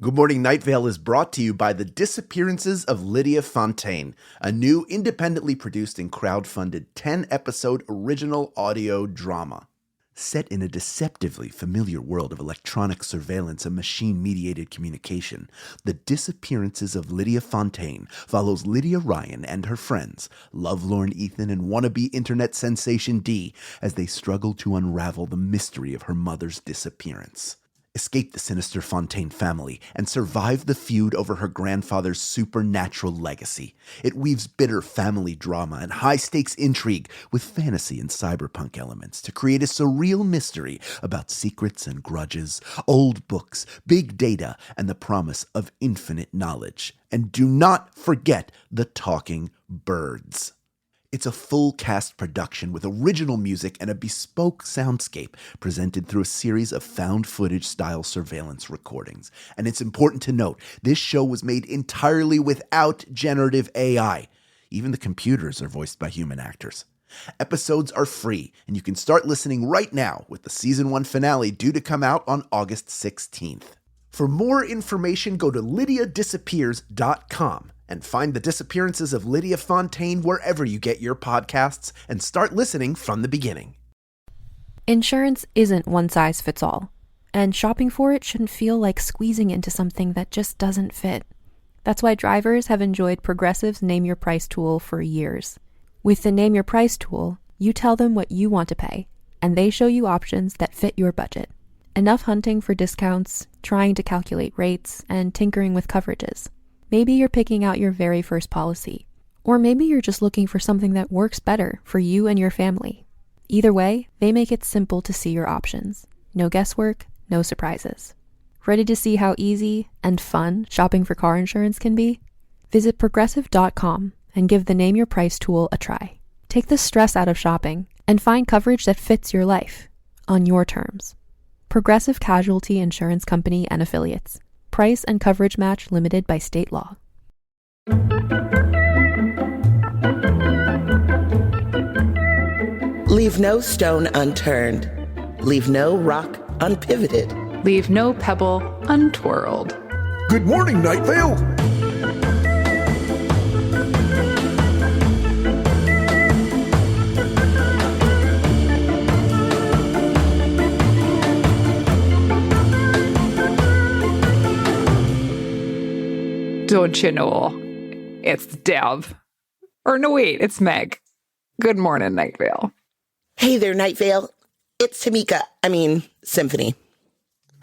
Good Morning Night Vale is brought to you by The Disappearances of Lydia Fontaine, a new independently produced and crowdfunded 10-episode original audio drama. Set in a deceptively familiar world of electronic surveillance and machine-mediated communication, The Disappearances of Lydia Fontaine follows Lydia Ryan and her friends, lovelorn Ethan and wannabe internet sensation Dee, as they struggle to unravel the mystery of her mother's disappearance. Escape the sinister Fontaine family, and survive the feud over her grandfather's supernatural legacy. It weaves bitter family drama and high-stakes intrigue with fantasy and cyberpunk elements to create a surreal mystery about secrets and grudges, old books, big data, and the promise of infinite knowledge. And do not forget the talking birds. It's a full-cast production with original music and a bespoke soundscape presented through a series of found-footage-style surveillance recordings. And it's important to note, this show was made entirely without generative AI. Even the computers are voiced by human actors. Episodes are free, and you can start listening right now with the Season 1 finale due to come out on August 16th. For more information, go to lydiadisappears.com. and find The Disappearances of Lydia Fontaine wherever you get your podcasts and start listening from the beginning. Insurance isn't one size fits all, and shopping for it shouldn't feel like squeezing into something that just doesn't fit. That's why drivers have enjoyed Progressive's Name Your Price tool for years. With the Name Your Price tool, you tell them what you want to pay, and they show you options that fit your budget. Enough hunting for discounts, trying to calculate rates, and tinkering with coverages. Maybe you're picking out your very first policy, or maybe you're just looking for something that works better for you and your family. Either way, they make it simple to see your options. No guesswork, no surprises. Ready to see how easy and fun shopping for car insurance can be? Visit Progressive.com and give the Name Your Price tool a try. Take the stress out of shopping and find coverage that fits your life, on your terms. Progressive Casualty Insurance Company and Affiliates. Price and coverage match limited by state law. Leave no stone unturned. Leave no rock unpivoted. Leave no pebble untwirled. Good morning, Night Vale. Don't you know? It's Dev. Or no, wait, it's Meg. Good morning, Night Vale. Hey there, Night Vale. It's Symphony.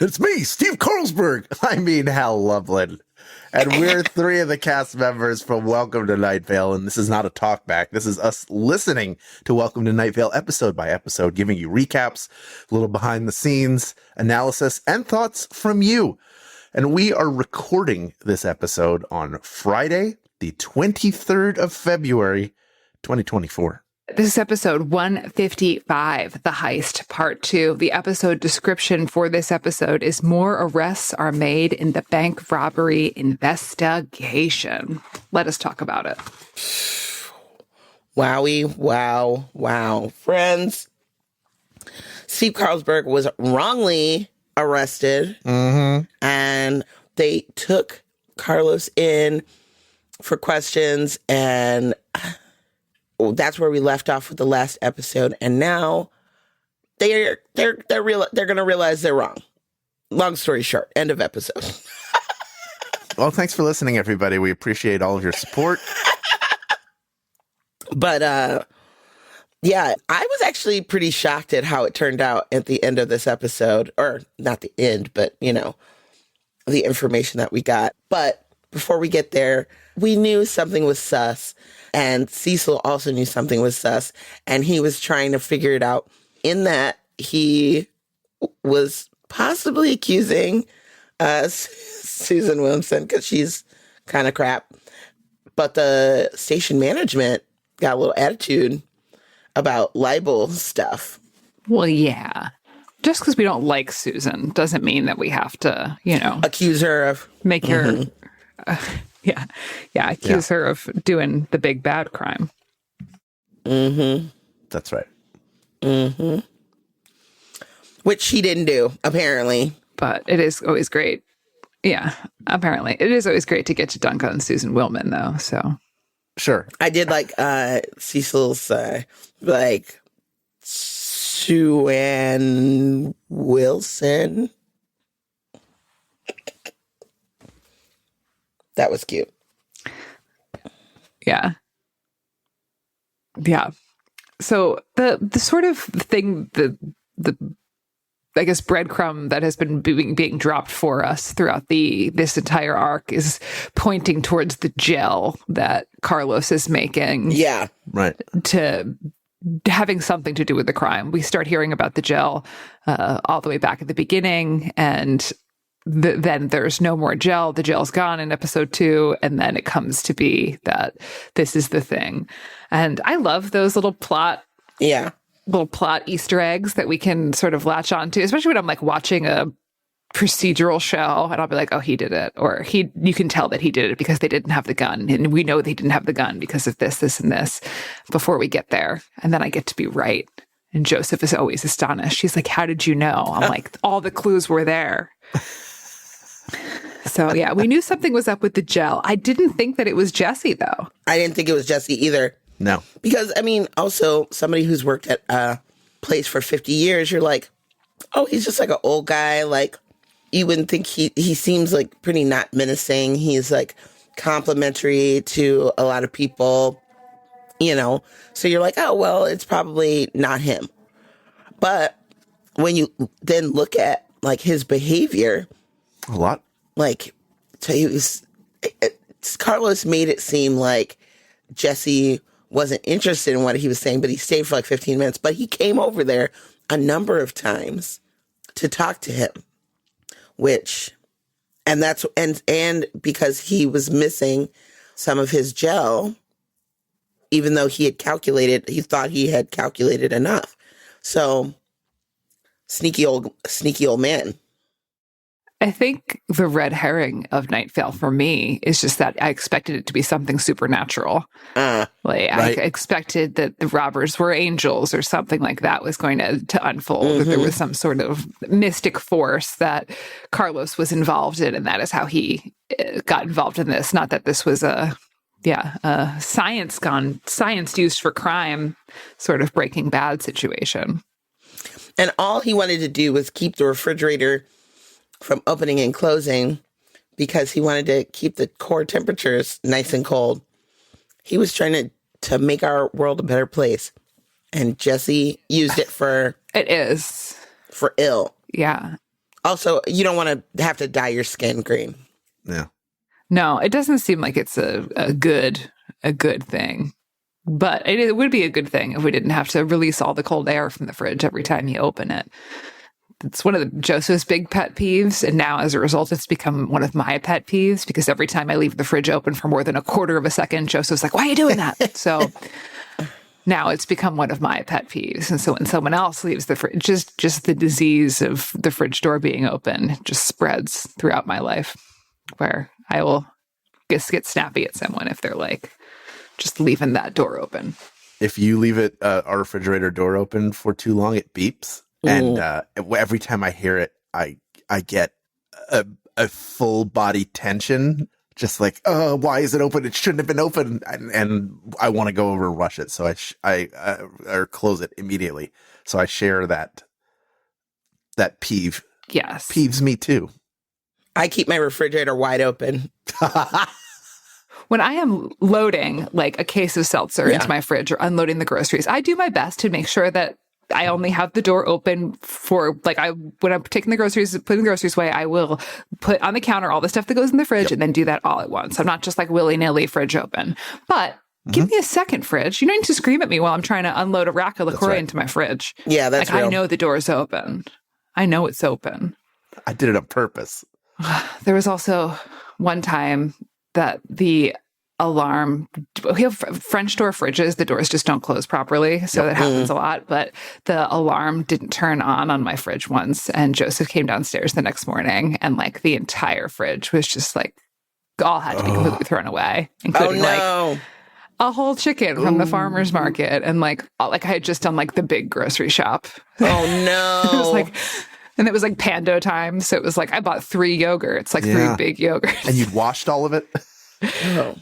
It's me, Steve Carlsberg. Hal Lublin. And we're three of the cast members from Welcome to Night Vale, and this is not a talkback. This is us listening to Welcome to Night Vale episode by episode, giving you recaps, a little behind the scenes analysis, and thoughts from you. And we are recording this episode on Friday, the 23rd of February, 2024. This is episode 155, The Heist, Part 2. The episode description for this episode is more arrests are made in the bank robbery investigation. Let us talk about it. Wowie, wow. Friends, Steve Carlsberg was wrongly arrested, and they took Carlos in for questions, and that's where we left off with the last episode. And now they're going to realize they're wrong. Long story short, end of episode. Well, thanks for listening, everybody. We appreciate all of your support. But yeah, I was actually pretty shocked at how it turned out at the end of this episode. Or not the end, but, the information that we got. But before we get there, we knew something was sus. And Cecil also knew something was sus. And he was trying to figure it out, in that he was possibly accusing Susan Williamson, because she's kind of crap. But the station management got a little attitude about libel stuff. Well, yeah. Just because we don't like Susan doesn't mean that we have to, accuse her of make her, accuse her of doing the big bad crime. That's right. Which she didn't do, apparently. But it is always great Yeah, apparently. It is always great to get to dunk on Susan Willman, though, so. Sure. I did like Cecil's like Sue Ann Wilson. That was cute. Yeah. Yeah. So the sort of thing, the I guess breadcrumb that has been being dropped for us throughout this entire arc is pointing towards the gel that Carlos is making. Yeah. Right. To having something to do with the crime. We start hearing about the gel all the way back at the beginning, and then there's no more gel. The gel's gone in episode 2, and then it comes to be that this is the thing. And I love those little plot Easter eggs that we can sort of latch onto, especially when I'm like watching a procedural show and I'll be like, oh, he did it. Or you can tell that he did it because they didn't have the gun. And we know they didn't have the gun because of this, and this before we get there. And then I get to be right. And Joseph is always astonished. He's like, how did you know? I'm like, all the clues were there. So yeah, we knew something was up with the gel. I didn't think that it was Jesse, though. I didn't think it was Jesse either. No. Because, I mean, also, somebody who's worked at a place for 50 years, you're like, oh, he's just like an old guy. Like, you wouldn't think he seems like pretty not menacing. He's like complimentary to a lot of people, you know. So you're like, oh, well, it's probably not him. But when you then look at like his behavior, A lot. like, so Carlos made it seem like Jesse wasn't interested in what he was saying, but he stayed for like 15 minutes. But he came over there a number of times to talk to him, and because he was missing some of his gel, even though he thought he had calculated enough. So sneaky old man. I think the red herring of Night Vale for me is just that I expected it to be something supernatural. Right. I expected that the robbers were angels or something like that was going to unfold. Mm-hmm. That there was some sort of mystic force that Carlos was involved in, and that is how he got involved in this. Not that this was a science used for crime sort of Breaking Bad situation. And all he wanted to do was keep the refrigerator from opening and closing because he wanted to keep the core temperatures nice and cold. He was trying to make our world a better place. And Jesse used it for ill. Yeah. Also, you don't want to have to dye your skin green. Yeah. No, it doesn't seem like it's a good thing. But it would be a good thing if we didn't have to release all the cold air from the fridge every time you open it. It's one of Joseph's big pet peeves, and now as a result, it's become one of my pet peeves because every time I leave the fridge open for more than a quarter of a second, Joseph's like, why are you doing that? So now it's become one of my pet peeves. And so when someone else leaves the fridge, just the disease of the fridge door being open just spreads throughout my life, where I will just get snappy at someone if they're like just leaving that door open. If you leave our refrigerator door open for too long, it beeps. And every time I hear it, I get a full body tension, just like, oh, why is it open? It shouldn't have been open, and I want to go over and rush it, so or close it immediately. So I share that peeve. Yes, peeves me too. I keep my refrigerator wide open. When I am loading like a case of seltzer into my fridge or unloading the groceries, I do my best to make sure that I only have the door open for when I'm taking the groceries, putting the groceries away, I will put on the counter all the stuff that goes in the fridge and then do that all at once. I'm not just like willy-nilly fridge open. But give me a second fridge. You don't need to scream at me while I'm trying to unload a rack of LaCroix into my fridge. Yeah, that's real. I know the door's open. I know it's open. I did it on purpose. There was also one time that the alarm, we have French door fridges, the doors just don't close properly, so that happens a lot, but the alarm didn't turn on my fridge once, and Joseph came downstairs the next morning and like the entire fridge was just like all had to be completely thrown away, including like a whole chicken from the farmer's market, and like I had just done like the big grocery shop. Oh no. It was like And it was like Pando time. So it was like, I bought 3 yogurts, like 3 big yogurts. And you'd washed all of it? Oh.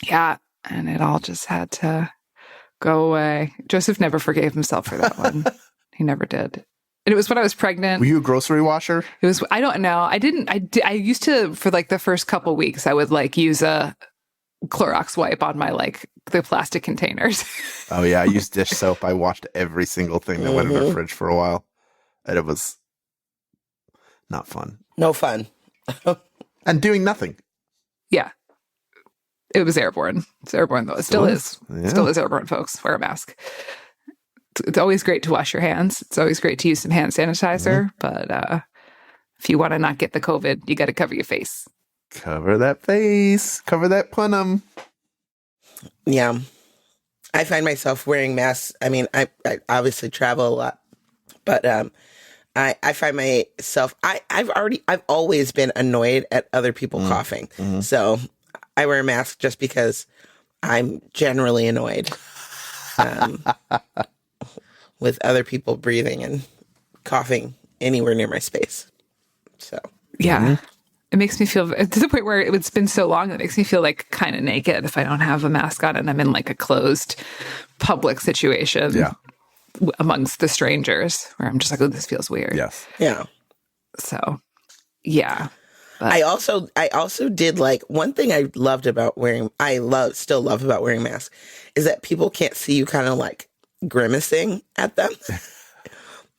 Yeah. And it all just had to go away. Joseph never forgave himself for that one. He never did. And it was when I was pregnant. Were you a grocery washer? It was, I don't know. I used to, for like the first couple weeks, I would like use a Clorox wipe on my like the plastic containers. Oh yeah. I used dish soap. I washed every single thing that went in the fridge for a while. And it was not fun. No fun. And doing nothing. Yeah. It was airborne. It's airborne though. It still is. Yeah. Still is airborne, folks. Wear a mask. It's always great to wash your hands. It's always great to use some hand sanitizer. But if you want to not get the COVID, you got to cover your face. Cover that face. Cover that punum. Yeah. I find myself wearing masks. I mean, I obviously travel a lot, but I find myself, I've always been annoyed at other people coughing. So I wear a mask just because I'm generally annoyed with other people breathing and coughing anywhere near my space. So, yeah. It makes me feel to the point where it's been so long that it makes me feel like kind of naked if I don't have a mask on and I'm in like a closed public situation amongst the strangers where I'm just like, oh, this feels weird. Yes. yeah. So, yeah. But I also did like one thing I loved about still love about wearing masks is that people can't see you kind of like grimacing at them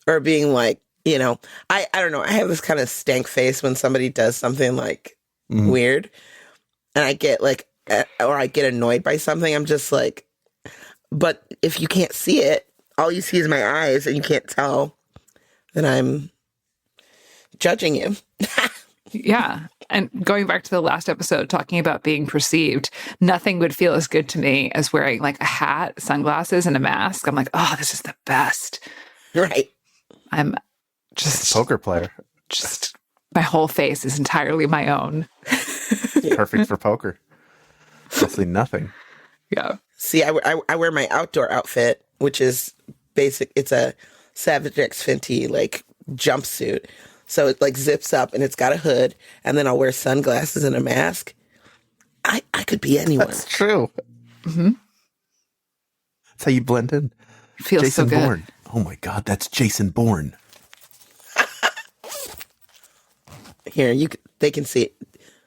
or being like, you know, I don't know. I have this kind of stank face when somebody does something like weird and I get like, or I get annoyed by something. I'm just like, but if you can't see it, all you see is my eyes and you can't tell that I'm judging you. yeah. And going back to the last episode, talking about being perceived, nothing would feel as good to me as wearing like a hat, sunglasses, and a mask. I'm like, oh, this is the best. Right. I'm just Poker player. Just my whole face is entirely my own. Perfect for poker. Mostly nothing. Yeah. See, I wear my outdoor outfit, which is basic. It's a Savage X Fenty like jumpsuit. So it like zips up and it's got a hood, and then I'll wear sunglasses and a mask. I could be anyone. That's true. That's how you blend in. Feels Jason so good. Bourne. Oh my God, that's Jason Bourne. Here, they can see it.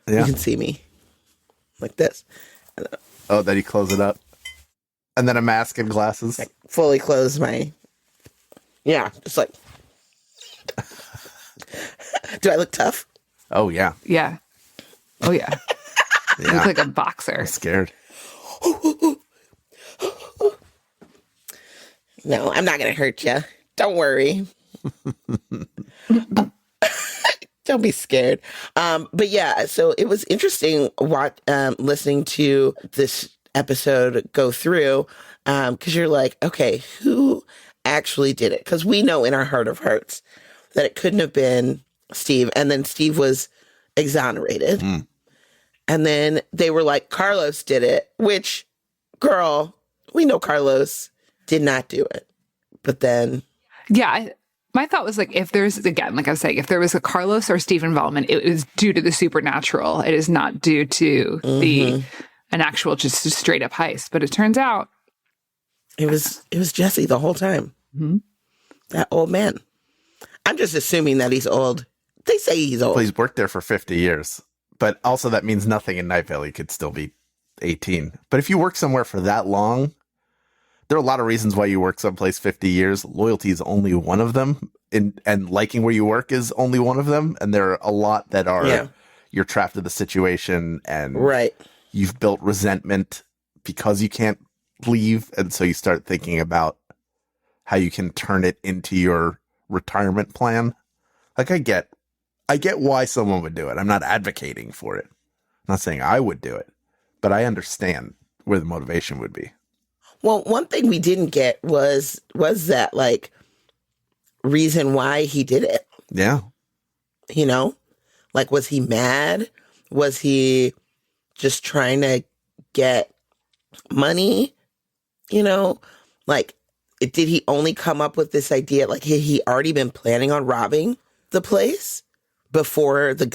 Yeah. You can see me like this. Oh, then you close it up. And then a mask and glasses. I fully close my. Yeah, just like. Do I look tough? Oh, yeah. Yeah. Oh, yeah. You look like a boxer. I'm scared. No, I'm not going to hurt you. Don't worry. Don't be scared. But yeah, so it was interesting listening to this episode go through because you're like, okay, who actually did it? Because we know in our heart of hearts that it couldn't have been Steve. And then Steve was exonerated. And then they were like, Carlos did it, which, girl, we know Carlos did not do it. But then... Yeah, my thought was like, if there's, again, like I was saying, if there was a Carlos or Steve involvement, it was due to the supernatural. It is not due to an actual just straight up heist. But it turns out... It was Jesse the whole time. That old man. I'm just assuming that he's old. They say he's old. Well, he's worked there for 50 years. But also that means nothing in Night Vale. He could still be 18. But if you work somewhere for that long, there are a lot of reasons why you work someplace 50 years. Loyalty is only one of them. And liking where you work is only one of them. And there are a lot that are, you're trapped in the situation and you've built resentment because you can't leave. And so you start thinking about how you can turn it into your retirement plan. Like I get why someone would do it. I'm not advocating for it. I'm not saying I would do it, but I understand where the motivation would be. Well, one thing we didn't get was that like reason why he did it. Yeah. You know, like, was he mad? Was he just trying to get money? You know, like, did he only come up with this idea? Like, had he already been planning on robbing the place before the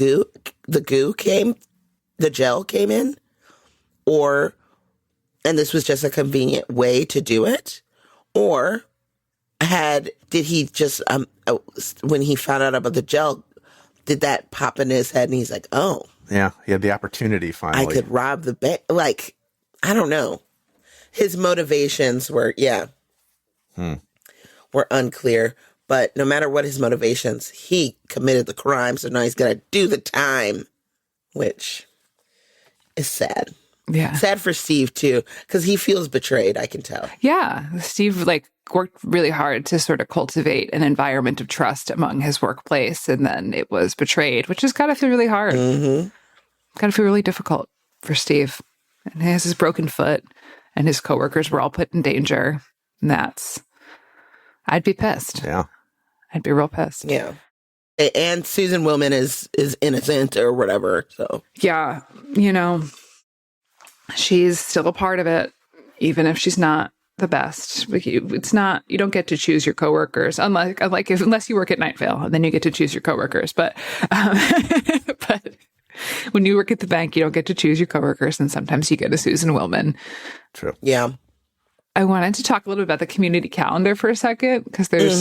gel came in, and this was just a convenient way to do it, or did he just when he found out about the gel, did that pop in his head and he's like, oh yeah, he had the opportunity finally. I could rob the bank. Like, I don't know. His motivations were unclear. But no matter what his motivations, he committed the crime. So now he's going to do the time, which is sad. Yeah. Sad for Steve, too, because he feels betrayed, I can tell. Yeah. Steve, worked really hard to sort of cultivate an environment of trust among his workplace. And then it was betrayed, which has got to feel really hard. Mm-hmm. Got to feel really difficult for Steve. And he has his broken foot, and his coworkers were all put in danger. And I'd be pissed. Yeah. I'd be real pissed. Yeah. And Susan Willman is innocent or whatever. So yeah, she's still a part of it, even if she's not the best. You don't get to choose your coworkers, unless you work at Night Vale, and then you get to choose your coworkers. But when you work at the bank, you don't get to choose your coworkers, and sometimes you get a Susan Willman. True. Yeah. I wanted to talk a little bit about the community calendar for a second, because there's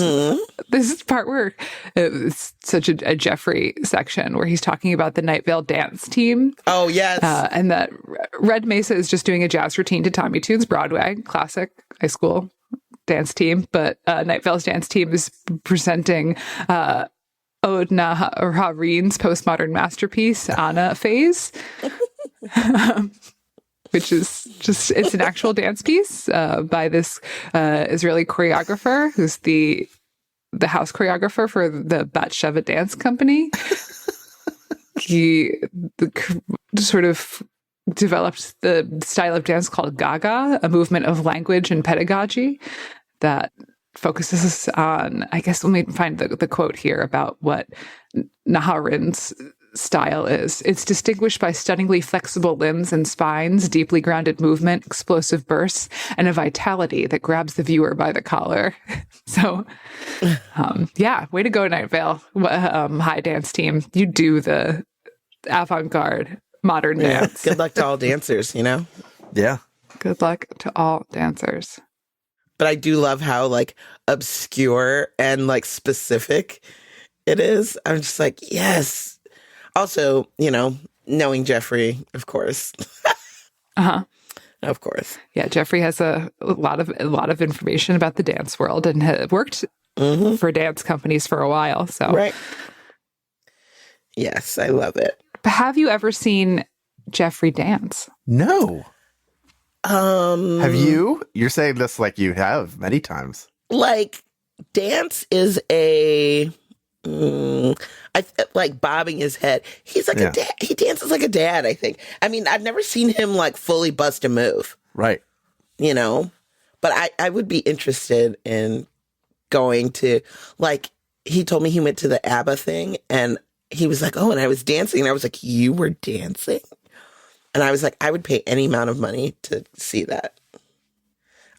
this is the part where it's such a Jeffrey section where he's talking about the Night Vale dance team. Oh, yes. And that Red Mesa is just doing a jazz routine to Tommy Tune's Broadway, classic high school dance team. But Night Vale's dance team is presenting Ode Nahareen's postmodern masterpiece, Anna Phase. Which is it's an actual dance piece by this Israeli choreographer who's the house choreographer for the Batsheva Dance Company. He sort of developed the style of dance called Gaga, a movement of language and pedagogy that focuses on, I guess let me find the quote here about what Naharin's style is. It's distinguished by stunningly flexible limbs and spines, deeply grounded movement, explosive bursts, and a vitality that grabs the viewer by the collar. So, way to go, Night Vale. High dance team. You do the avant-garde modern dance. Good luck to all dancers, Yeah. Good luck to all dancers. But I do love how obscure and specific it is. I'm just like, yes. Also, knowing Jeffrey, of course. Of course. Yeah, Jeffrey has a lot of information about the dance world and had worked for dance companies for a while. So right. Yes, I love it. But have you ever seen Jeffrey dance? No. Have you? You're saying this like you have many times. Dance is a... bobbing his head. He's like a dad. He dances like a dad, I think. I mean, I've never seen him fully bust a move. Right. But I would be interested in going to, he told me he went to the ABBA thing and he was like, oh, and I was dancing. And I was like, you were dancing? And I was like, I would pay any amount of money to see that.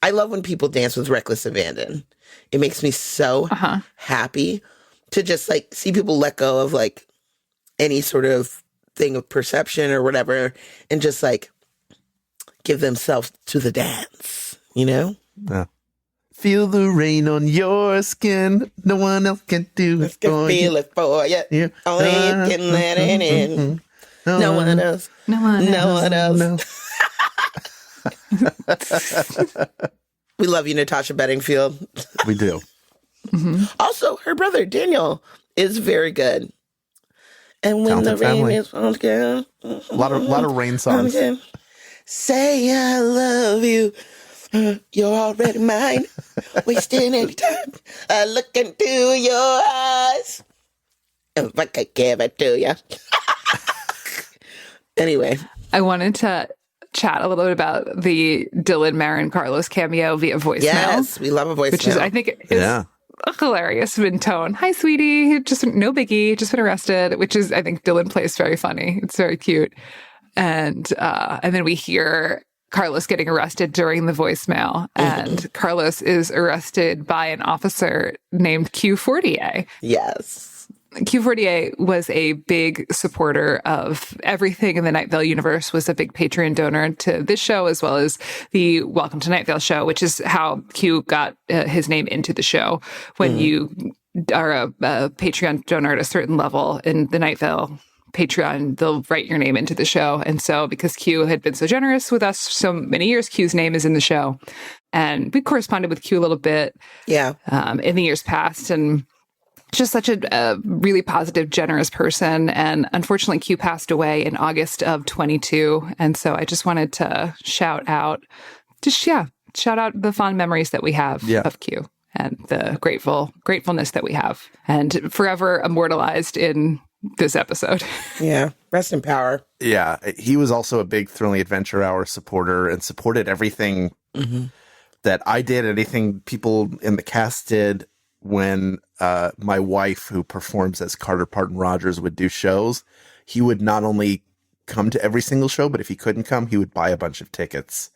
I love when people dance with reckless abandon. It makes me so happy to just see people let go of any sort of thing of perception or whatever and just give themselves to the dance, Yeah. Feel the rain on your skin. No one else can do it for you. Feel it for you. Yeah. Only you can let it in. No one else. No one else. We love you, Natasha Bedingfield. We do. Also, her brother Daniel is very good. And when Talented the rain family. is on again, A lot of rain songs. Say I love you. You're already mine. Wasting any time. I look into your eyes. If I could give it to you. Anyway, I wanted to chat a little bit about the Dylan, Marin, Carlos cameo via voicemail. Yes, we love a voicemail. Which is, I think, is hilarious in tone. Hi, sweetie. Just no biggie. Just been arrested. Which is, I think, Dylan plays very funny. It's very cute. And then we hear Carlos getting arrested during the voicemail. And Carlos is arrested by an officer named Q Fortier. Yes. Q48 was a big supporter of everything in the Night Vale universe, was a big Patreon donor to this show, as well as the Welcome to Night Vale show, which is how Q got his name into the show. When you are a Patreon donor at a certain level in the Night Vale Patreon, they'll write your name into the show. And so because Q had been so generous with us so many years, Q's name is in the show. And we corresponded with Q a little bit in the years past. And just such a really positive, generous person. And unfortunately, Q passed away in August of 22. And so I just wanted to shout out the fond memories that we have of Q and the gratefulness that we have, and forever immortalized in this episode. Yeah. Rest in power. Yeah. He was also a big Thrilling Adventure Hour supporter and supported everything that I did, anything people in the cast did. When my wife, who performs as Carter Parton Rogers, would do shows, he would not only come to every single show, but if he couldn't come, he would buy a bunch of tickets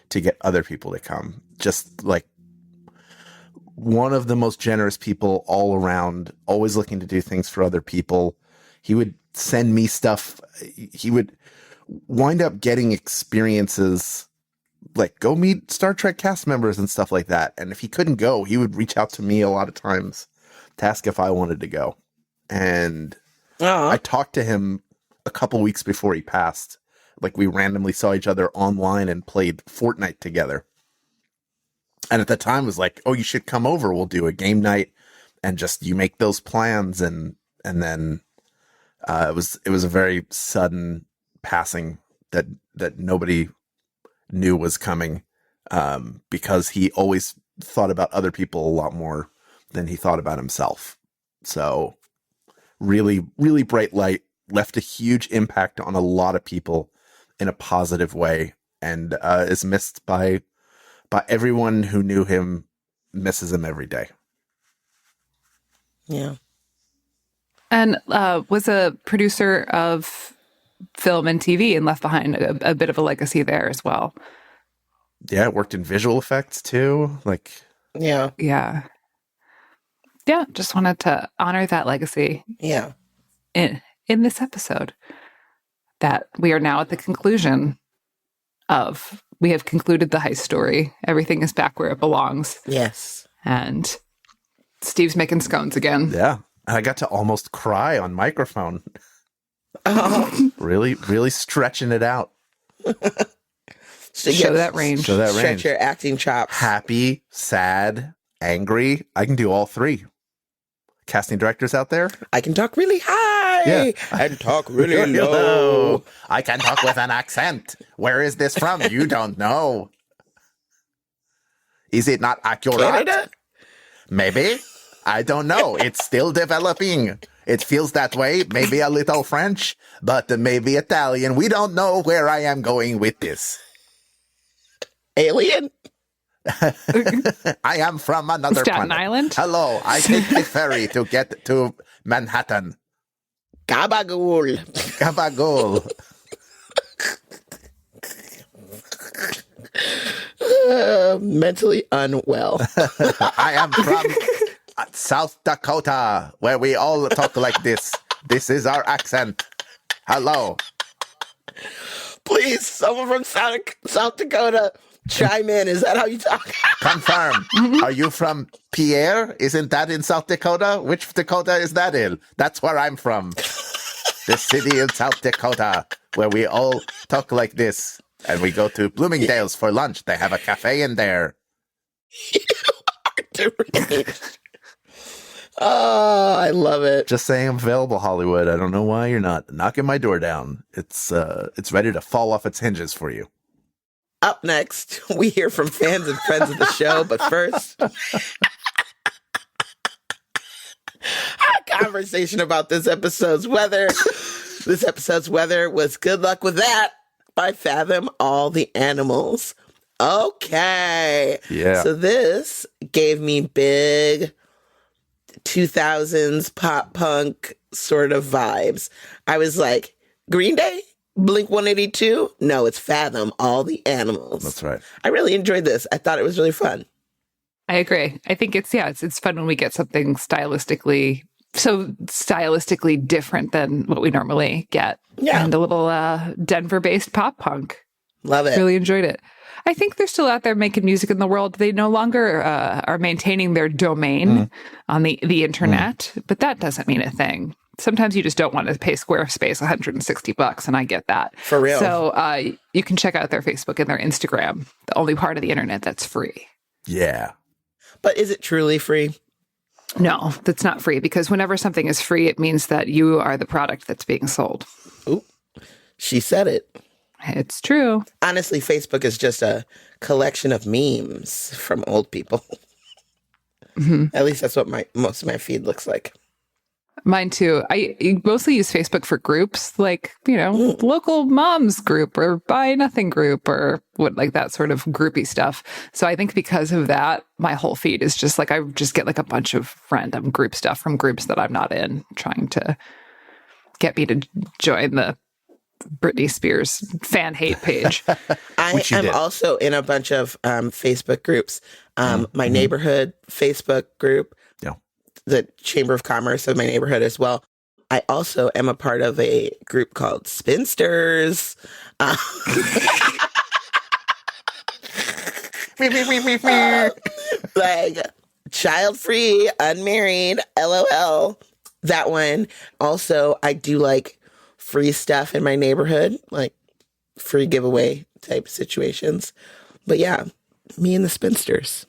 to get other people to come. Just like one of the most generous people all around, always looking to do things for other people. He would send me stuff. He would wind up getting experiences like go meet Star Trek cast members and stuff like that. And if he couldn't go, he would reach out to me a lot of times to ask if I wanted to go. And I talked to him a couple weeks before he passed. Like we randomly saw each other online and played Fortnite together. And at the time was like, oh, you should come over. We'll do a game night and just you make those plans. And then it was a very sudden passing that nobody knew was coming, because he always thought about other people a lot more than he thought about himself. So really, really bright light, left a huge impact on a lot of people in a positive way, and is missed by everyone who knew him, misses him every day. Yeah. And was a producer of film and TV and left behind a bit of a legacy there as well. Yeah, worked in visual effects too. Yeah. Just wanted to honor that legacy. Yeah. In this episode, that we are now at the conclusion of. We have concluded the heist story. Everything is back where it belongs. Yes. And Steve's making scones again. Yeah. I got to almost cry on microphone. Oh. Really, really stretching it out. So Show that range. Stretch your acting chops. Happy, sad, angry. I can do all three. Casting directors out there? I can talk really high and talk really low. I can talk with an accent. Where is this from? You don't know. Is it not accurate? Canada? Maybe. I don't know. It's still developing. It feels that way. Maybe a little French, but maybe Italian. We don't know where I am going with this. Alien? I am from another Staten planet. Island? Hello. I take the ferry to get to Manhattan. Gabagool. Gabagool. Mentally unwell. I am from South Dakota, where we all talk like this. This is our accent. Hello. Please, someone from South Dakota, chime in. Is that how you talk? Confirm. Are you from Pierre? Isn't that in South Dakota? Which Dakota is that in? That's where I'm from. The city in South Dakota, where we all talk like this. And we go to Bloomingdale's for lunch. They have a cafe in there. You are deranged. Oh, I love it. Just saying I'm available, Hollywood. I don't know why you're not knocking my door down. It's ready to fall off its hinges for you. Up next, we hear from fans and friends of the show, but first, a conversation about this episode's weather. This episode's weather was Good Luck With That by Fathom All the Animals. Okay. Yeah. So this gave me big 2000s pop punk sort of vibes. I was like, Green Day? Blink 182? No, it's Fathom All the Animals. That's right. I really enjoyed this. I thought it was really fun. I agree. I think it's fun when we get something stylistically so stylistically different than what we normally get. Yeah. And a little Denver-based pop punk. Love it. Really enjoyed it. I think they're still out there making music in the world. They no longer are maintaining their domain on the internet, but that doesn't mean a thing. Sometimes you just don't want to pay Squarespace $160, and I get that. For real. So you can check out their Facebook and their Instagram, the only part of the internet that's free. Yeah. But is it truly free? No, that's not free, because whenever something is free, it means that you are the product that's being sold. Ooh, she said it. It's true. Honestly, Facebook is just a collection of memes from old people. At least that's what most of my feed looks like. Mine too. I mostly use Facebook for groups, like, local moms group or buy nothing group or like that sort of groupie stuff. So I think because of that, my whole feed is just like, I just get like a bunch of random group stuff from groups that I'm not in, trying to get me to join the Britney Spears fan hate page. I am also in a bunch of Facebook groups. My neighborhood Facebook group. The Chamber of Commerce of my neighborhood as well. I also am a part of a group called Spinsters. Like child-free, unmarried, LOL. That one. Also, I do like free stuff in my neighborhood, like free giveaway type situations. But yeah, me and the Spinsters,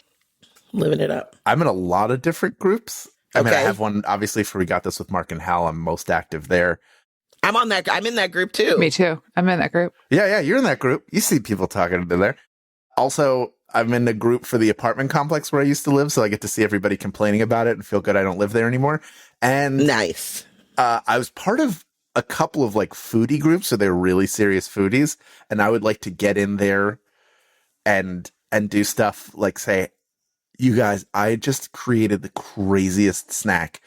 living it up. I'm in a lot of different groups. I mean, I have one, obviously, for We Got This with Mark and Hal. I'm most active there. I'm in that group too. Me too. I'm in that group. Yeah, you're in that group. You see people talking to there. Also, I'm in the group for the apartment complex where I used to live, so I get to see everybody complaining about it and feel good I don't live there anymore. And nice. I was part of a couple of like foodie groups, so they're really serious foodies, and I would like to get in there and do stuff like say, you guys, I just created the craziest snack.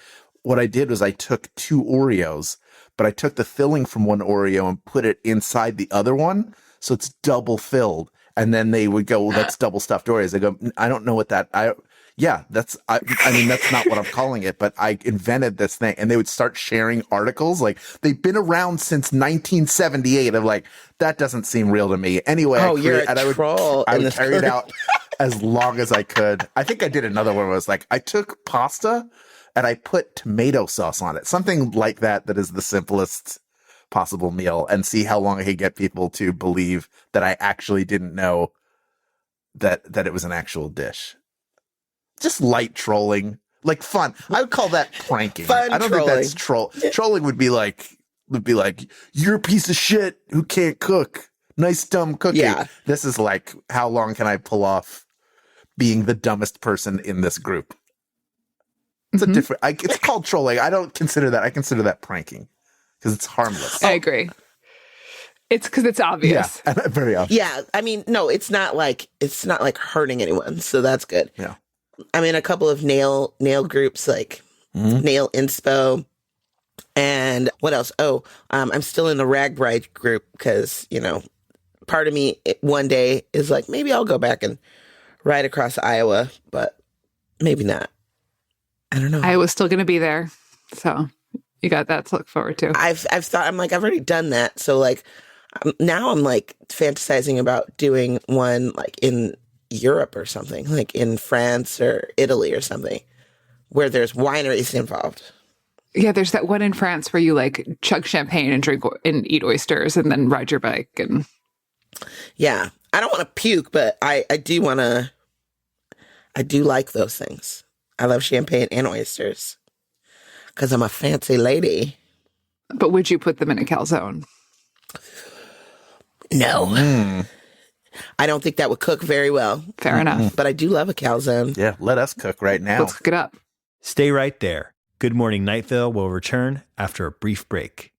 What I did was I took 2 Oreos, but I took the filling from one Oreo and put it inside the other one, so it's double filled. And then they would go, well, that's double stuffed Oreos. I go, I don't know what that, I mean, that's not what I'm calling it, but I invented this thing. And they would start sharing articles. Like, they've been around since 1978. I'm like, that doesn't seem real to me. Anyway, I would carry it out as long as I could. I think I did another one where it was like, I took pasta and I put tomato sauce on it. Something like that is the simplest possible meal, and see how long I could get people to believe that I actually didn't know that it was an actual dish. Just light trolling, like fun. I would call that pranking. Fun I don't trolling. think that's troll. Trolling would be like, you're a piece of shit who can't cook. Nice dumb cookie. Yeah. This is like, how long can I pull off being the dumbest person in this group? It's a different. It's called trolling. I don't consider that. I consider that pranking because it's harmless. I agree. It's because it's obvious. Yeah, very obvious. Yeah, I mean, no, it's not like hurting anyone, so that's good. Yeah. I'm in a couple of nail groups, like Nail Inspo, and what else? Oh, I'm still in the Rag Bride group because, part of me one day is like, maybe I'll go back and ride across Iowa, but maybe not. I don't know. Iowa's still going to be there, so you got that to look forward to. I've thought, I'm like, I've already done that, so like now I'm like fantasizing about doing one like in Europe or something, like in France or Italy or something, where there's wineries involved. Yeah, there's that one in France where you like chug champagne and drink and eat oysters and then ride your bike. And yeah, I don't want to puke, but I do want to. I do like those things. I love champagne and oysters because I'm a fancy lady. But would you put them in a calzone? No. I don't think that would cook very well. Fair enough. But I do love a calzone. Yeah, let us cook right now. Let's cook it up. Stay right there. Good Morning Night Vale will return after a brief break.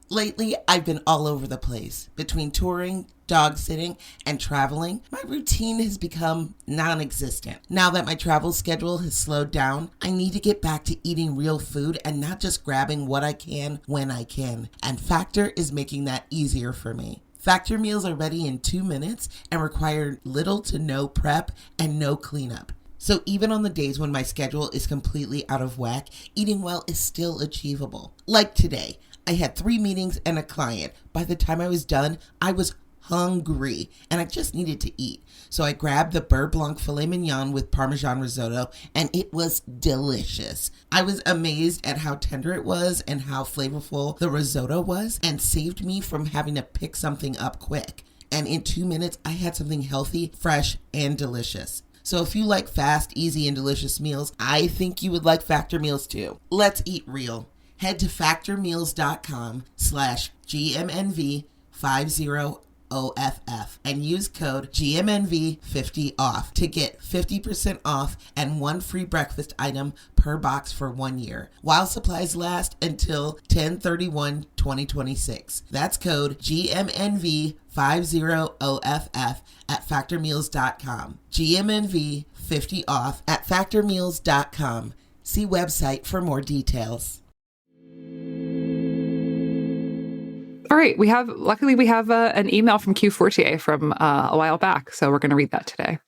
Lately, I've been all over the place. Between touring, dog sitting, and traveling, my routine has become non-existent. Now that my travel schedule has slowed down, I need to get back to eating real food and not just grabbing what I can when I can. And Factor is making that easier for me. Factor meals are ready in 2 minutes and require little to no prep and no cleanup. So even on the days when my schedule is completely out of whack, eating well is still achievable. Like today, I had 3 meetings and a client. By the time I was done, I was hungry and I just needed to eat. So I grabbed the Beurre Blanc filet mignon with Parmesan risotto and it was delicious. I was amazed at how tender it was and how flavorful the risotto was and saved me from having to pick something up quick. And in 2 minutes, I had something healthy, fresh, and delicious. So if you like fast, easy, and delicious meals, I think you would like Factor Meals too. Let's eat real. Head to factormeals.com/GMNV50OFF and use code GMNV50OFF to get 50% off and 1 free breakfast item per box for 1 year, while supplies last until 10/31/2026. That's code GMNV50OFF at factormeals.com. GMNV50OFF at factormeals.com. See website for more details. All right. Luckily we have an email from Q Fortier from a while back. So we're going to read that today.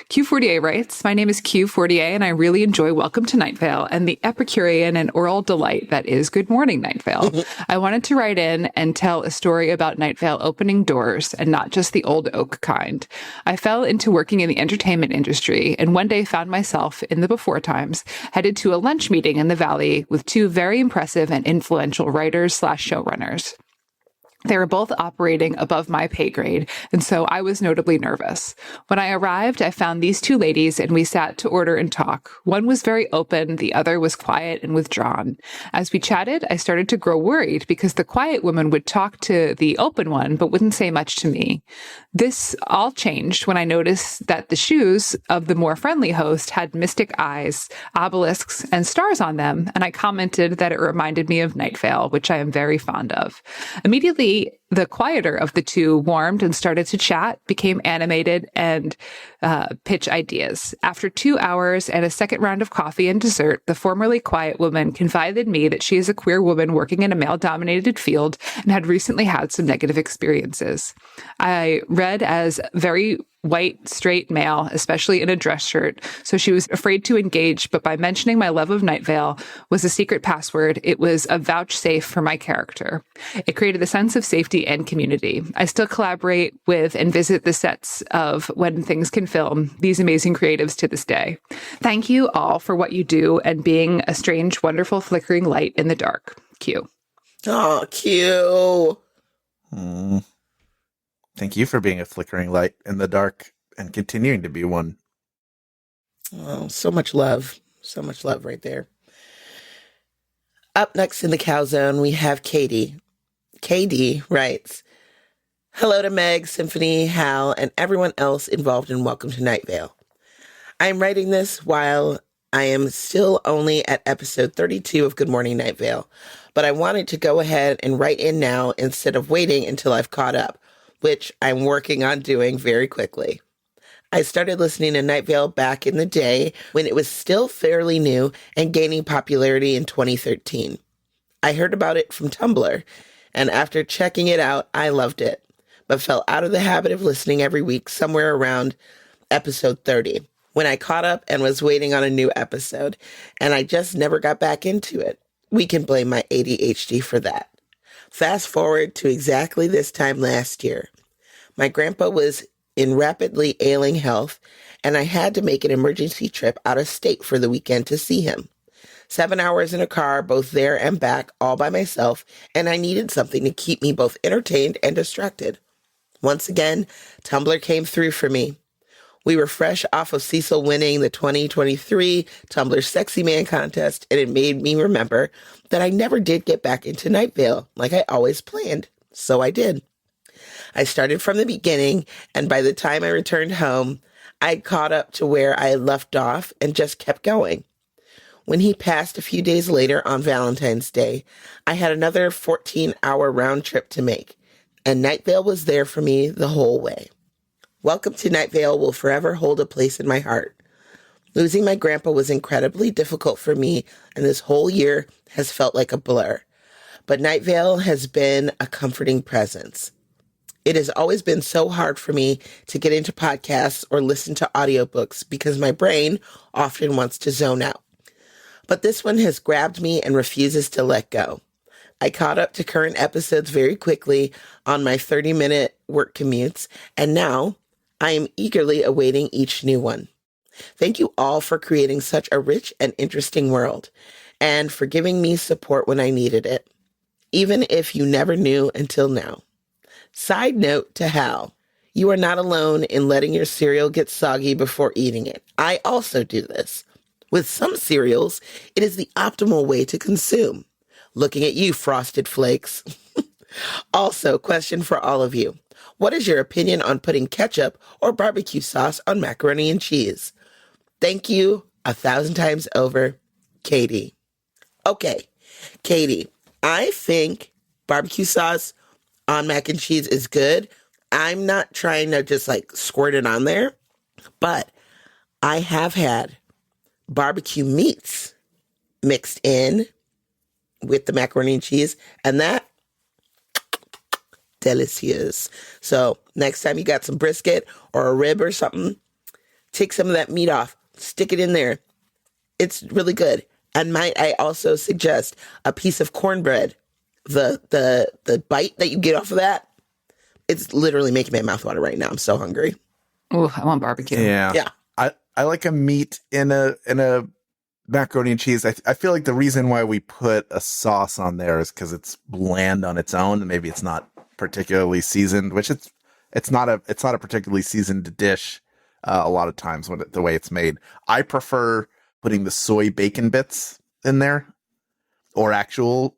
Q Fortier writes, "My name is Q Fortier and I really enjoy Welcome to Night Vale and the Epicurean and oral delight that is Good Morning Night Vale. I wanted to write in and tell a story about Night Vale opening doors and not just the old oak kind. I fell into working in the entertainment industry and one day found myself in the before times headed to a lunch meeting in the Valley with 2 very impressive and influential writers/showrunners. They were both operating above my pay grade, and so I was notably nervous. When I arrived, I found these 2 ladies, and we sat to order and talk. One was very open, the other was quiet and withdrawn. As we chatted, I started to grow worried because the quiet woman would talk to the open one, but wouldn't say much to me. This all changed when I noticed that the shoes of the more friendly host had mystic eyes, obelisks, and stars on them, and I commented that it reminded me of Night Vale, which I am very fond of. Immediately, the quieter of the 2 warmed and started to chat, became animated, and pitch ideas. After 2 hours and a second round of coffee and dessert, the formerly quiet woman confided me that she is a queer woman working in a male-dominated field and had recently had some negative experiences. I read as very white, straight male, especially in a dress shirt, so she was afraid to engage, but by mentioning my love of Night Vale was a secret password, it was a vouchsafe for my character. It created a sense of safety and community. I still collaborate with and visit the sets of When Things Can Film, these amazing creatives to this day. Thank you all for what you do and being a strange, wonderful, flickering light in the dark. Q." Oh, Q. Thank you for being a flickering light in the dark and continuing to be one. Oh, so much love. So much love right there. Up next in the Calzone, we have Katie. KD writes, "Hello to Meg, Symphony, Hal, and everyone else involved in Welcome to Night Vale. I am writing this while I am still only at episode 32 of Good Morning Night Vale, but I wanted to go ahead and write in now instead of waiting until I've caught up, which I'm working on doing very quickly. I started listening to Night Vale back in the day when it was still fairly new and gaining popularity in 2013. I heard about it from Tumblr, and after checking it out, I loved it, but fell out of the habit of listening every week somewhere around episode 30, when I caught up and was waiting on a new episode, and I just never got back into it. We can blame my ADHD for that. Fast forward to exactly this time last year. My grandpa was in rapidly ailing health, and I had to make an emergency trip out of state for the weekend to see him. 7 hours in a car, both there and back, all by myself, and I needed something to keep me both entertained and distracted. Once again, Tumblr came through for me. We were fresh off of Cecil winning the 2023 Tumblr Sexy Man contest, and it made me remember that I never did get back into Night Vale like I always planned. So I did. I started from the beginning, and by the time I returned home, I caught up to where I had left off and just kept going. When he passed a few days later on Valentine's Day, I had another 14-hour round trip to make, and Night Vale was there for me the whole way. Welcome to Night Vale will forever hold a place in my heart. Losing my grandpa was incredibly difficult for me, and this whole year has felt like a blur. But Night Vale has been a comforting presence. It has always been so hard for me to get into podcasts or listen to audiobooks because my brain often wants to zone out. But this one has grabbed me and refuses to let go. I caught up to current episodes very quickly on my 30-minute work commutes, and now I am eagerly awaiting each new one. Thank you all for creating such a rich and interesting world, and for giving me support when I needed it, even if you never knew until now. Side note to Hal, you are not alone in letting your cereal get soggy before eating it. I also do this. With some cereals, it is the optimal way to consume. Looking at you, Frosted Flakes. Also, question for all of you. What is your opinion on putting ketchup or barbecue sauce on macaroni and cheese? Thank you 1,000 times over, Katie. Okay, Katie, I think barbecue sauce on mac and cheese is good. I'm not trying to just like squirt it on there, but I have had barbecue meats mixed in with the macaroni and cheese, and that delicious. So next time you got some brisket or a rib or something, take some of that meat off, stick it in there. It's really good. And might I also suggest a piece of cornbread. The bite that you get off of that, it's literally making my mouth water right now. I'm so hungry. Oh, I want barbecue. Yeah. I like a meat in a macaroni and cheese. I feel like the reason why we put a sauce on there is because it's bland on its own, and maybe it's not particularly seasoned, which it's not a particularly seasoned dish a lot of times the way it's made. I prefer putting the soy bacon bits in there, or actual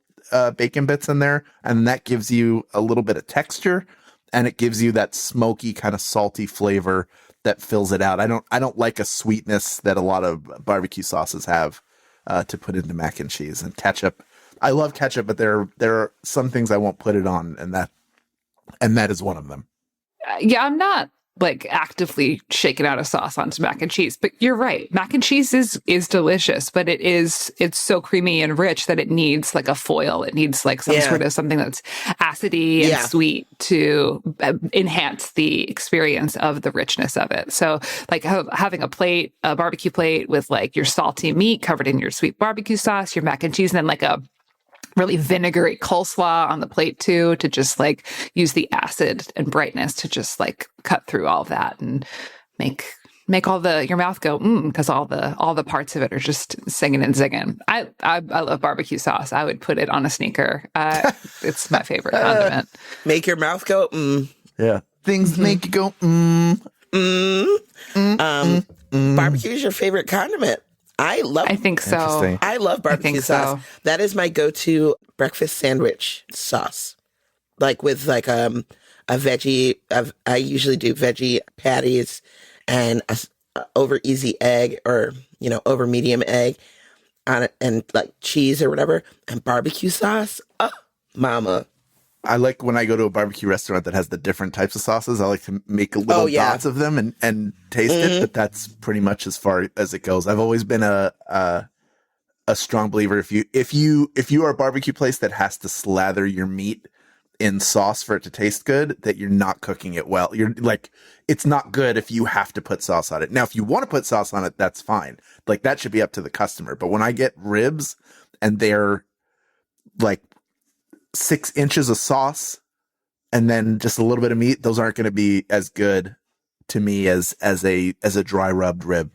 bacon bits in there, and that gives you a little bit of texture, and it gives you that smoky kind of salty flavor that fills it out. I don't like a sweetness that a lot of barbecue sauces have to put into mac and cheese. And ketchup, I love ketchup, but there are some things I won't put it on, and that is one of them. Yeah, I'm not like actively shaking out a sauce onto mac and cheese, but you're right. Mac and cheese is delicious, but it's so creamy and rich that it needs like a foil. It needs like some sort of something that's acidy and sweet to enhance the experience of the richness of it. So like having a barbecue plate with like your salty meat covered in your sweet barbecue sauce, your mac and cheese, and then like a really vinegary coleslaw on the plate too, to just like use the acid and brightness to just like cut through all that and make your mouth go because all the parts of it are just singing and zinging. I love barbecue sauce. I would put it on a sneaker. It's my favorite condiment. Make your mouth go Yeah, things make you go Barbecue is your favorite condiment. I think so. I love barbecue sauce. So. That is my go-to breakfast sandwich sauce. Like with like a veggie. I usually do veggie patties and a over easy egg, or over medium egg on it, and like cheese or whatever, and barbecue sauce. Oh, mama. I like when I go to a barbecue restaurant that has the different types of sauces. I like to make little dots of them and taste it, but that's pretty much as far as it goes. I've always been a strong believer. If you are a barbecue place that has to slather your meat in sauce for it to taste good, that you're not cooking it well. You're like, it's not good if you have to put sauce on it. Now, if you want to put sauce on it, that's fine. Like that should be up to the customer. But when I get ribs and they're like 6 inches of sauce and then just a little bit of meat, those aren't going to be as good to me as a dry rubbed rib.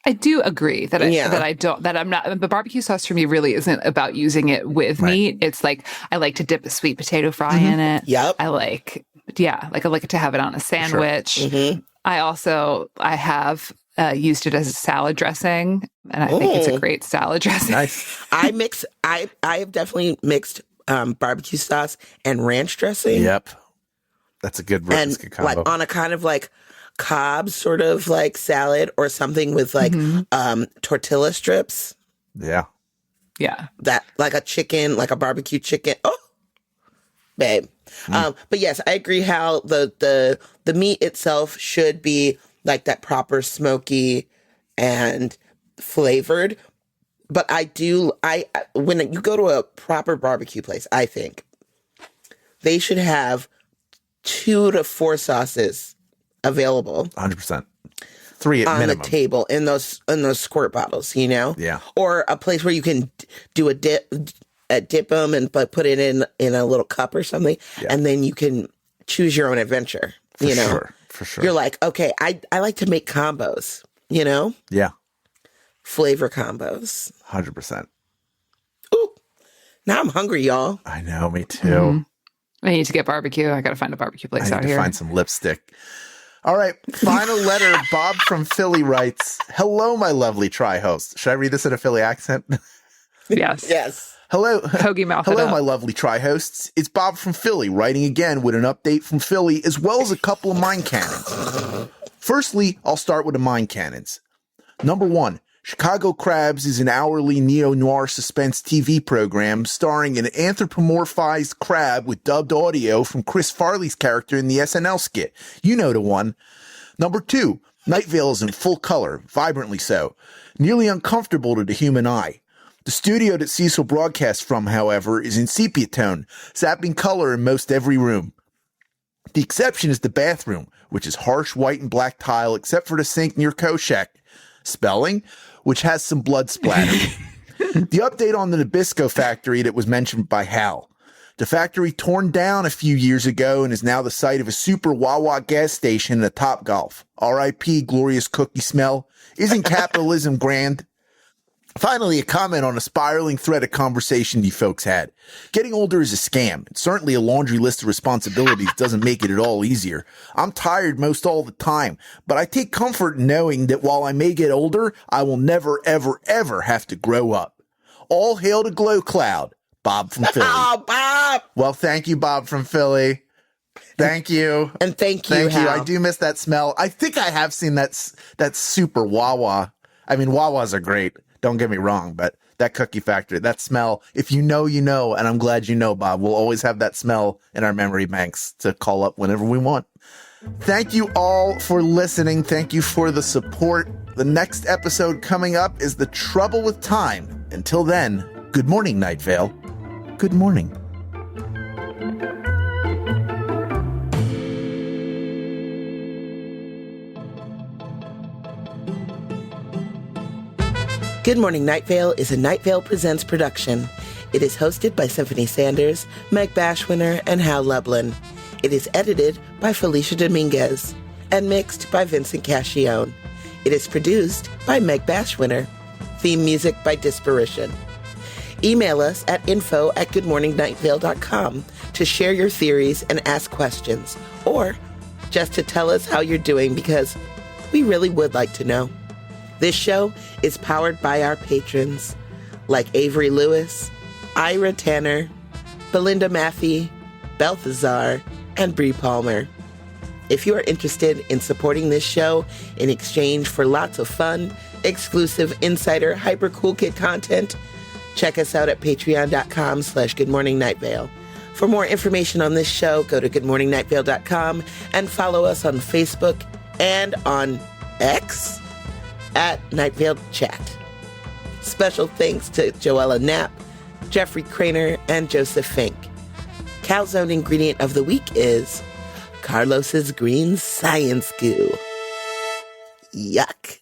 I do agree that I'm not, but barbecue sauce for me really isn't about using it with meat. It's like, I like to dip a sweet potato fry in it. Yep. I like it to have it on a sandwich. Sure. Mm-hmm. I have used it as a salad dressing, and I think it's a great salad dressing. Nice. I have definitely mixed barbecue sauce and ranch dressing. Yep. That's a good combo. Like on a kind of like Cobb sort of like salad or something with like tortilla strips. Yeah. Yeah. That like a chicken, like a barbecue chicken. Oh, babe. But yes, I agree how the meat itself should be like that proper smoky and flavored. But when you go to a proper barbecue place, I think they should have 2 to 4 sauces available 100%. 3 at on minimum. the table in those squirt bottles, you know? Yeah. Or a place where you can do a dip them and put it in a little cup or something, and then you can choose your own adventure. You know, for sure. You're like, okay, I like to make combos. You know, Yeah, flavor combos. 100%. Ooh, now I'm hungry, y'all. I know, me too. I need to get barbecue. I got to find a barbecue place I out need to here. find some lipstick. All right, final letter. Bob from Philly writes, "Hello, my lovely tri-host." Should I read this in a Philly accent? Yes. Yes. Hello, Hoagie mouth it hello, up. my lovely tri-hosts. It's Bob from Philly, writing again with an update from Philly, as well as a couple of mine cannons. Firstly, I'll start with the mine cannons. Number 1, Chicago Crabs is an hourly neo-noir suspense TV program starring an anthropomorphized crab with dubbed audio from Chris Farley's character in the SNL skit. You know the one. Number 2, Night Vale is in full color, vibrantly so, nearly uncomfortable to the human eye. The studio that Cecil broadcasts from, however, is in sepia tone, zapping color in most every room. The exception is the bathroom, which is harsh white and black tile except for the sink near Koshak. Spelling, which has some blood splatter. The update on the Nabisco factory that was mentioned by Hal. The factory torn down a few years ago and is now the site of a super Wawa gas station and a Topgolf. R.I.P. glorious cookie smell. Isn't capitalism grand? Finally, a comment on a spiraling thread of conversation you folks had. Getting older is a scam. And certainly a laundry list of responsibilities doesn't make it at all easier. I'm tired most all the time, but I take comfort in knowing that while I may get older, I will never, ever, ever have to grow up. All hail to Glow Cloud. Bob from Philly. Oh, Bob. Well, thank you, Bob from Philly. Thank you. And thank you, Thank you. Hal. I do miss that smell. I think I have seen that super Wawa. I mean, Wawas are great. Don't get me wrong, but that cookie factory, that smell, if you know, you know, and I'm glad you know, Bob. We'll always have that smell in our memory banks to call up whenever we want. Thank you all for listening. Thank you for the support. The next episode coming up is The Trouble with Time. Until then, good morning, Night Vale. Good morning. Good Morning Night Vale is a Night Vale Presents production. It is hosted by Symphony Sanders, Meg Bashwiner, and Hal Lublin. It is edited by Felicia Dominguez and mixed by Vincent Cacchione. It is produced by Meg Bashwiner. Theme music by Disparition. Email us at info@goodmorningnightVale.com to share your theories and ask questions, or just to tell us how you're doing because we really would like to know. This show is powered by our patrons like Avery Lewis, Ira Tanner, Belinda Maffey, Balthazar, and Bree Palmer. If you are interested in supporting this show in exchange for lots of fun, exclusive insider hyper cool kid content, check us out at patreon.com/goodmorningnightVale. For more information on this show, go to goodmorningnightVale.com and follow us on Facebook and on X at Night Vale Chat. Special thanks to Joella Knapp, Jeffrey Craner, and Joseph Fink. Calzone ingredient of the week is Carlos's green science goo. Yuck.